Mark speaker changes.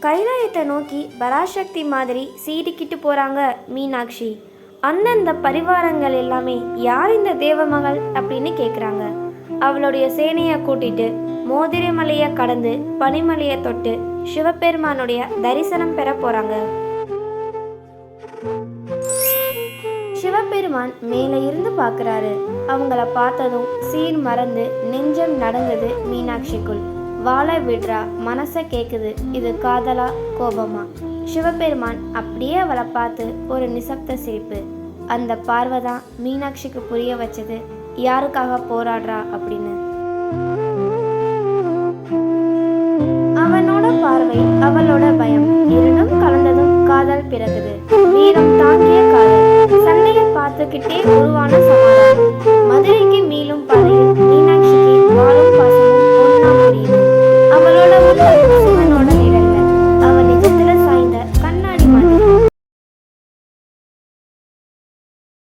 Speaker 1: கைலாயத்தை நோக்கி பராசக்தி மாதிரி சீறிக்கிட்டு போகிறாங்க மீனாட்சி. அந்தந்த பரிவாரங்கள் எல்லாமே யார் இந்த தேவமகள் அப்படின்னு கேட்குறாங்க. அவளுடைய சேனையை கூட்டிட்டு மோதிரை மலையை கடந்து பனிமலையை தொட்டு சிவபெருமானுடைய தரிசனம் பெற போகிறாங்க. சிவபெருமான் மேலே இருந்து பார்க்குறாரு. அவங்கள பார்த்ததும் சீர் மறந்து நெஞ்சம் நடங்குது மீனாட்சிக்குள். வாழ விடுறா, மனசை கேட்குது. இது காதலா கோபமா? சிவபெருமான் அப்படியே அவளை பார்த்து ஒரு நிசப்த சிரிப்பு. அந்த பார்வை தான் மீனாட்சிக்கு புரிய வச்சது யாருக்காக போராடுறா அப்படின்னு. அவனோட பார்வை, அவளோட பயம், இரண்டும் கலந்ததும் காதல் பிறகுது. வீரம் தாங்கிய காதல், சண்டையை பார்த்துக்கிட்டே உருவான சமாதானம். மதுரைக்கு